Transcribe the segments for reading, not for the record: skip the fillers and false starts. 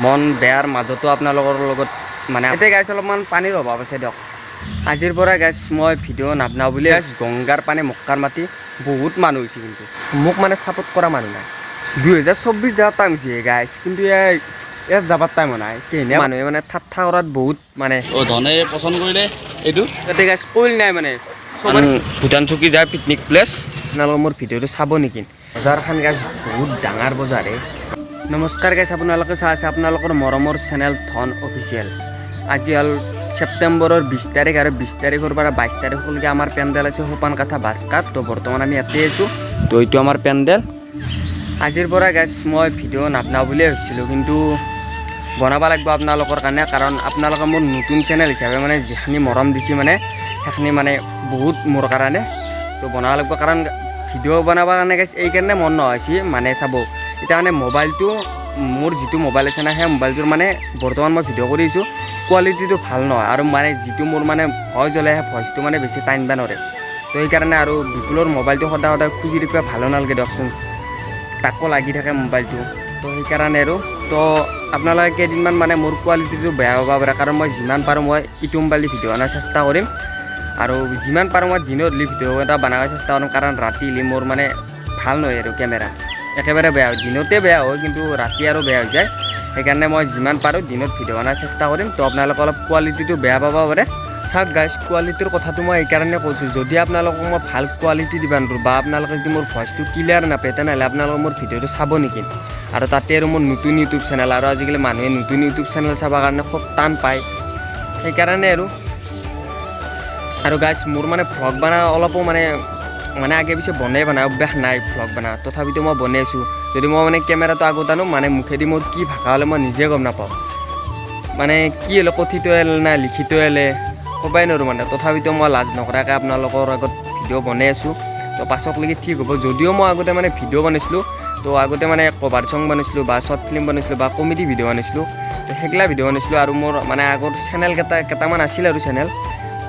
মন বেয়াৰ মাজতো আপোনালোকৰ লগত মানে এতিয়া গাইছ অলপমান পানীৰ অভাৱ আছে দিয়ক আজিৰ পৰা গাইছ মই ভিডিঅ' নাবনাওঁ বুলি গংগাৰ পানী মক্কাৰ মাটি বহুত মানুহ হৈছে কিন্তু মোক মানে ছাপোৰ্ট কৰা মানুহ নাই 2024 যাৰ টাইম হৈছে গাইছ কিন্তু ইয়াৰ যাবাৰ টাইম নাই কেনে মানুহে মানে ঠাট্টা কৰাত বহুত মানে ধনে পচন্দ কৰিলে এইটো তাতে গাইছ কইল নাই মানে ভূটান চকী যায় পিকনিক প্লেচ আপোনালোকে মোৰ ভিডিঅ'টো চাব নেকি বজাৰখন গাইছ বহুত ডাঙৰ বজাৰে নমস্কাৰ গাইছ আপোনালোকে চাই আছে আপোনালোকৰ মৰমৰ চেনেল ধন অফিচিয়েল আজি হ'ল ছেপ্টেম্বৰৰ 20 তাৰিখ আৰু 20 তাৰিখৰ পৰা 22 তাৰিখলৈকে আমাৰ পেণ্ডেল আছে সোপান কাঠা বাছকাত তো বৰ্তমান আমি ইয়াতে আছোঁ তো এইটো আমাৰ পেণ্ডেল আজিৰ পৰা গাইছ মই ভিডিঅ' নাবনাওঁ বুলিয়ে ভাবিছিলোঁ কিন্তু বনাব লাগিব আপোনালোকৰ কাৰণে কাৰণ আপোনালোকে মোৰ নতুন চেনেল হিচাপে মানে যিখিনি মৰম দিছে মানে সেইখিনি মানে বহুত মোৰ কাৰণে তো বনাব লাগিব কাৰণ ভিডিঅ' বনাবৰ কাৰণে গাইছ এইকাৰণে মন নহৈছে মানে চাব এতিয়া মানে মোবাইলটো মোৰ যিটো মোবাইল আছে না সেই মোবাইলটোৰ মানে বৰ্তমান মই ভিডিঅ' কৰি আছোঁ কোৱালিটিটো ভাল নহয় আৰু মানে যিটো মোৰ মানে ভইচ হ'লে সেই ভইচটো মানে বেছি টানিব নোৱাৰে তো সেইকাৰণে আৰু বিপুলৰ মোবাইলটো সদায় সদায় খুজি দিবা ভালো নালাগে দিয়কচোন তাকো লাগি থাকে মোবাইলটো তো সেইকাৰণে আৰু তো আপোনালোকে কেইদিনমান মানে মোৰ কোৱালিটিটো বেয়া হ'ব পাৰে কাৰণ মই যিমান পাৰোঁ মই ইটো মোবাইল দি ভিডিঅ' বনাৰ চেষ্টা কৰিম আৰু যিমান পাৰোঁ মই দিনত ভিডিঅ' এটা বনাবৰ চেষ্টা কৰিম কাৰণ ৰাতি মোৰ মানে ভাল নহয় আৰু কেমেৰা একেবাৰে বেয়া হয় দিনতে বেয়া হয় কিন্তু ৰাতি আৰু বেয়া হৈ যায় সেইকাৰণে মই যিমান পাৰোঁ দিনত ভিডিঅ' বনাৰ চেষ্টা কৰিম তো আপোনালোকে অলপ কোৱালিটিটো বেয়া পাব পাৰে চাওক গাইছ কোৱালিটিৰ কথাটো মই এইকাৰণে কৈছোঁ যদি আপোনালোকক মই ভাল কোৱালিটি দিব নোৱাৰোঁ বা আপোনালোকে যদি মোৰ ভইচটো ক্লিয়াৰ নাপায় তেনেহ'লে আপোনালোকে মোৰ ভিডিঅ'টো চাব নেকি আৰু তাতে আৰু মোৰ নতুন ইউটিউব চেনেল আৰু আজিকালি মানুহে নতুন ইউটিউব চেনেল চাবৰ কাৰণে খুব টান পায় সেইকাৰণে আৰু গাইছ মোৰ মানে ভ্লগ বনাই অলপো মানে আগে পিছে বনাই অভ্যাস নাই ভ্লগ বনাই তথাপিতো মই বনাই আছোঁ যদি মই মানে কেমেৰাটো আগত আনো মানে মুখেদি মোৰ কি ভাষা হ'লে মই নিজে গম নাপাওঁ মানে কি হ'লে কথিত হ'লে না লিখিত হ'লে ক'বাই নোৱাৰোঁ মানে তথাপিতো মই লাজ নকৰাকৈ আপোনালোকৰ আগত ভিডিঅ' বনাই আছোঁ তো পাছকলৈকে ঠিক হ'ব যদিও মই আগতে মানে ভিডিঅ' বনাইছিলোঁ তো আগতে মানে কভাৰ ছং বনাইছিলোঁ বা শ্বৰ্ট ফিল্ম বনাইছিলোঁ বা কমেডি ভিডিঅ' বনাইছিলোঁ তো সেইগিলা ভিডিঅ' বনাইছিলোঁ আৰু মোৰ মানে আগৰ চেনেল কেইটামান আছিল আৰু চেনেল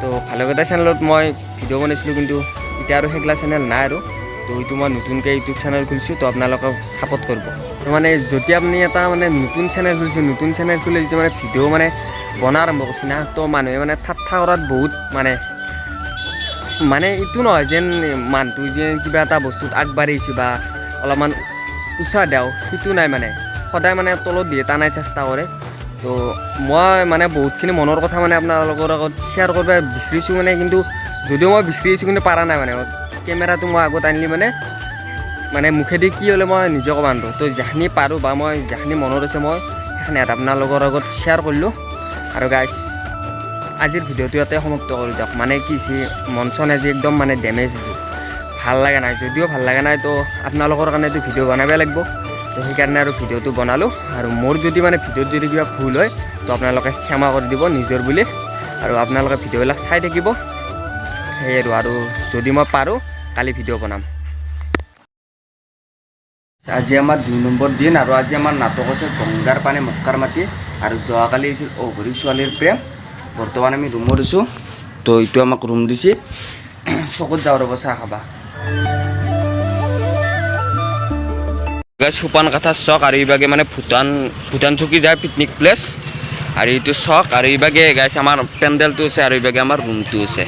তো ভালকেইটা চেনেলত মই ভিডিঅ' বনাইছিলোঁ কিন্তু এতিয়া আৰু সেইগিলা চেনেল নাই আৰু তো এইটো মই নতুনকৈ ইউটিউব চেনেল খুলিছোঁ তো আপোনালোকক ছাপোৰ্ট কৰিব তো মানে যদি আপুনি এটা মানে নতুন চেনেল খুলিছে নতুন চেনেল খুলি যদি মানে ভিডিঅ' মানে বনাব আৰম্ভ কৰিছে না তো মানুহে মানে ঠাট্টা কৰাত বহুত মানে এইটো নহয় যেন মানুহটো যেন কিবা এটা বস্তুত আগবাঢ়িছে বা অলপমান উৎসাহ দিওঁ সেইটো নাই মানে সদায় মানে তলত দিয়ে টানাই চেষ্টা কৰে তো মই মানে বহুতখিনি মনৰ কথা মানে আপোনালোকৰ আগত শ্বেয়াৰ কৰিব বিচাৰিছোঁ মানে কিন্তু যদিও মই বিচাৰিছোঁ কিন্তু পৰা নাই মানে কেমেৰাটো মই আগত আনিলি মানে মুখেদি কি হ'লে মই নিজে ক'ব নোৱাৰোঁ তো যিখিনি পাৰোঁ বা মই যিখিনি মনত আছে মই সেইখিনি আপোনালোকৰ আগত শ্বেয়াৰ কৰিলোঁ আৰু গাইছ আজিৰ ভিডিঅ'টো ইয়াতে সমাপ্ত কৰি দিয়ক মানে কি হৈছে মন চন আজি একদম মানে ডেমেজ হৈছে ভাল লগা নাই যদিও ভাল লগা নাই তো আপোনালোকৰ কাৰণেতো ভিডিঅ' বনাবই লাগিব তো সেইকাৰণে আৰু ভিডিঅ'টো বনালোঁ আৰু মোৰ যদি মানে ভিডিঅ'ত যদি কিবা ভুল হয় তো আপোনালোকে ক্ষমা কৰি দিব নিজৰ বুলি আৰু আপোনালোকে ভিডিঅ'বিলাক চাই থাকিব সেই আৰু যদি মই পাৰোঁ কালি ভিডিঅ' বনাম আজি আমাৰ 2 নম্বৰ দিন আৰু আজি আমাৰ নাটক আছে গংগাৰ পানী মক্কাৰ মাটি আৰু যোৱাকালি আছিল অঘৰী ছোৱালীৰ প্ৰেম বৰ্তমান আমি ৰুমত আছোঁ তো এইটো আমাক ৰুম দিছে চকুত যাওঁ ৰ'ব চাহ খাবা সোপান কাঠা চক আৰু এইভাগে মানে ভূটান চকী যায় পিকনিক প্লেচ আৰু এইটো চক আৰু এইভাগে গাইছ আমাৰ পেণ্ডেলটো আছে আৰু এইভাগে আমাৰ ৰুমটো আছে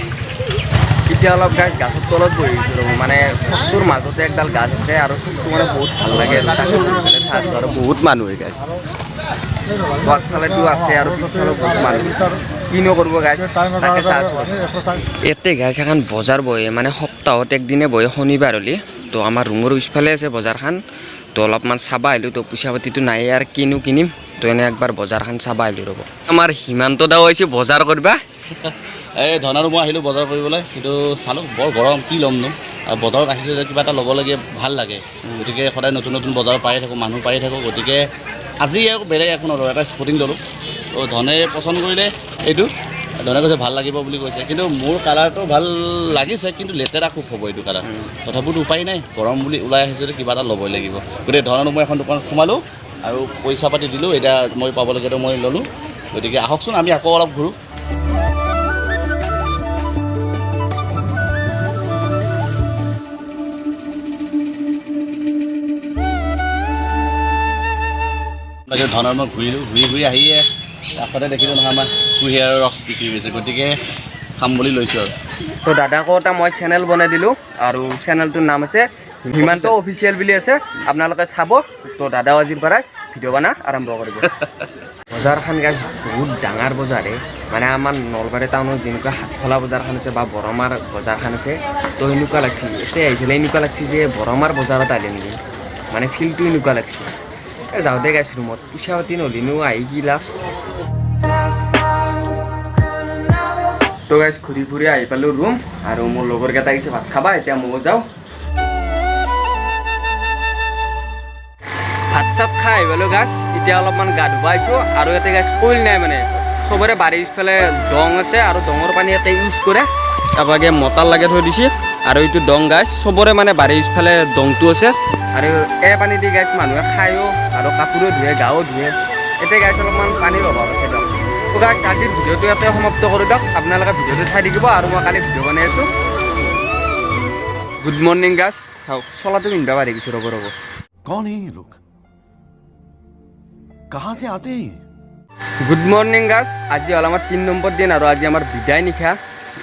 এতিয়া অলপ গাছ গাছৰ তলত বহি আছোঁ ৰ'ব মানে চকটোৰ মাজতে একডাল গাছ আছে আৰু চকটো মানে বহুত ভাল লাগে আৰু বহুত মানুহ হৈ গাইছ আগফালেতো আছে আৰু পিছফালেও বহুত মানুহ কিনো কৰিব গাইছ তাকে চাই আছোঁ ইয়াতে গাইছ এখন বজাৰ বহে মানে সপ্তাহত একদিনে বহে শনিবাৰ হ'লে তো আমাৰ ৰুমৰ পিছফালে আছে বজাৰখন তো অলপমান চাবা আহিলোঁ তো পইচা পাতিটো নাই আৰু কিনিম তো এনে একবাৰ বজাৰখন চাবা আহিলোঁ ৰ'ব আমাৰ হিমান্ত দাও আহিছে বজাৰ কৰিবা এই ধন আৰু মই আহিলোঁ বজাৰ কৰিবলৈ কিন্তু চালোঁ বৰ গৰম কি ল'মনো আৰু বজাৰত আহিছোঁ যে কিবা এটা ল'ব লাগে ভাল লাগে গতিকে সদায় নতুন নতুন বজাৰ পাই থাকোঁ মানুহ পাই থাকোঁ গতিকে আজি আৰু বেলেগ একো নলওঁ এটা স্পৰ্টিং ল'লোঁ তো ধনে পচন্দ কৰিলে এইটো ধনে কৈছে ভাল লাগিব বুলি কৈছে কিন্তু মোৰ কালাৰটো ভাল লাগিছে কিন্তু লেতেৰা খুব হ'ব এইটো কালাৰ তথাপিতো উপায় নাই গৰম বুলি ওলাই আহিছোঁ কিবা এটা ল'বই লাগিব গতিকে ধৰণে মই এখন দোকানত সোমালোঁ আৰু পইচা পাতি দিলোঁ এতিয়া মই পাবলগীয়াটো মই ল'লোঁ গতিকে আহকচোন আমি আকৌ অলপ ঘূৰোঁ তাকে ধনৰ মই ঘূৰি আহিয়ে ৰাস্তাতে দেখিলোঁ নহয় আমাৰ কুঁহিয়াৰৰ ৰস বিক্ৰী হৈছে, গতিকে খাম বুলি লৈছোঁ আৰু। তো দাদাকো এটা মই চেনেল বনাই দিলোঁ আৰু চেনেলটোৰ নাম আছে হিমান্ত অফিচিয়েল বুলি আছে, আপোনালোকে চাব। তো দাদাও আজিৰ পৰাই ভিডিঅ' বনা আৰম্ভ কৰিব। বজাৰখন গাইজ বহুত ডাঙৰ বজাৰে, মানে আমাৰ নলবাৰী টাউনত যেনেকুৱা হাটখোলা বজাৰখন আছে বা বৰমাৰ বজাৰখন আছে, তো এনেকুৱা লাগছে এতিয়া আহিলে এনেকুৱা লাগছে যে বৰমাৰ বজাৰত আহিলে নেকি, মানে ফিল্ডটো এনেকুৱা লাগছে। যাওঁতে গাইছ ৰুমত পইচা পাতি নলিনো আহি কি লাভ। তো গাইজ ঘূৰি ফুৰি আহি পালোঁ ৰুম, আৰু মোৰ লগৰকেইটা আহিছে ভাত খাবা, এতিয়া ময়ো যাওঁ। ভাত চাত খাই আহি পালোঁ গাছ, এতিয়া অলপমান গা ধুব আহিছোঁ। আৰু ইয়াতে গাছ কইল নাই, মানে চবৰে বাৰীৰ পিছফালে দং আছে আৰু দঙৰ পানী ইয়াতে ইউজ কৰে। তাৰপৰা মটাৰ লাগে থৈ দিছে, আৰু এইটো দং গাছ চবৰে মানে বাৰীৰ পিছফালে দংটো আছে, আৰু এই পানী দি গাছ মানুহে খায়ো আৰু কাপোৰো ধুৱে গাও ধুৱে। এতিয়া গাছ অলপমান পানীৰ অভাৱ আছে দিয়ক। তো গাছ আজিৰ ভিডিঅ'টো ইয়াতে সমাপ্ত কৰি দিয়ক, আপোনালোকে ভিডিঅ'টো চাই থাকিব আৰু মই কালি ভিডিঅ' বনাই আছোঁ। গুড মৰ্ণিং গাছ, চাওক চলাটো পিন্ধা পাৰি গৈছোঁ। ৰ'ব ৰ'ব, कौन है ये लोग कहाँ से आते हैं? গুড মৰ্ণিং গাছ। আজি হ'ল আমাৰ 3 নম্বৰ দিন, আৰু আজি আমাৰ বিদায় নিশা।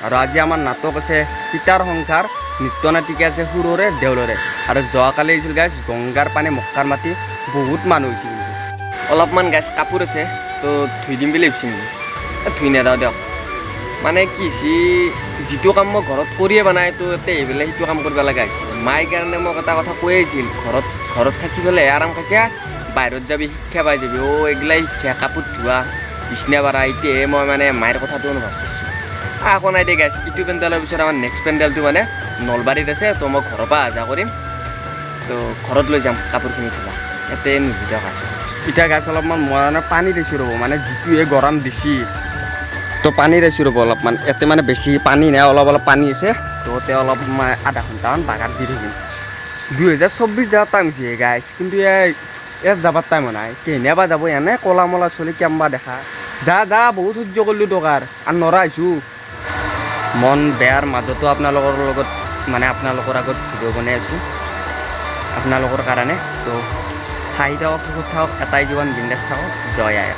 আৰু আজি আমাৰ নাটক আছে পিতাৰ সংসাৰ, নৃত্য নাটিকা আছে সুৰৰে দেউলৰে। আৰু যোৱাকালি আহিছিল গাছ গংগাৰ পানী মক্কাৰ মাটি, বহুত মানুহ হৈছিল। কিন্তু অলপমান গাছ কাপোৰ আছে, তো ধুই দিম বুলি ভাবিছিল, ধুই নেদাওঁ দিয়ক। মানে কি যিটো কাম মই ঘৰত কৰিয়ে বনাই, তো এতিয়া এইবিলাক সেইটো কাম কৰিব লগা হৈছে। মায়ে কাৰণে মোক এটা কথা কৈ আহিছিল, ঘৰত থাকি পেলাই আৰাম খাইছে, বাহিৰত যাবি শিক্ষা পাই যাবি। এইগিলাই শিক্ষা, কাপোৰ ধোৱা, বিচনা পাৰা, এতিয়াহে মই মানে মায়েৰ কথাটো অনুভৱ কৰিছোঁ। আকৌ নাই দে গাইছ, ইটো পেণ্ডেলৰ পিছত আমাৰ নেক্সট পেণ্ডেলটো মানে নলবাৰীত আছে। তো মই ঘৰৰ পৰা অহা যোৱা কৰিম, তো ঘৰত লৈ যাম কাপোৰখিনি থ'বা, ইয়াতে নুধুতে হয়। এতিয়া গাছ অলপমান মই মানে পানী দিছোঁ ৰ'ব, মানে যিটোৱে গৰম দিছি, তো পানী দিছোঁ ৰ'ব অলপমান। ইয়াতে মানে বেছি পানী নাই, অলপ পানী আছে। তো তে অলপ আধা ঘণ্টামান বাগাৰ দি থাকিম। 2024 যাওয়ার টাইম হৈছে গাইছ, কিন্তু ইয়াত যাবার টাইম নাই। কেনেবা যাব এনে কলা মলা চলি কেম্বা দেখা যা বহুত সহ্য কৰিলোঁ টকাৰ আৰু নৰা আহিছোঁ। মন বেয়াৰ মাজতো আপোনালোকৰ লগত মানে আপোনালোকৰ আগত ভিডিঅ' বনাই আছোঁ আপোনালোকৰ কাৰণে। তো হাঁহি থাকক, সুখত থাকক, এটাই জীৱন বিন্দাছ থাকক। জয় আই।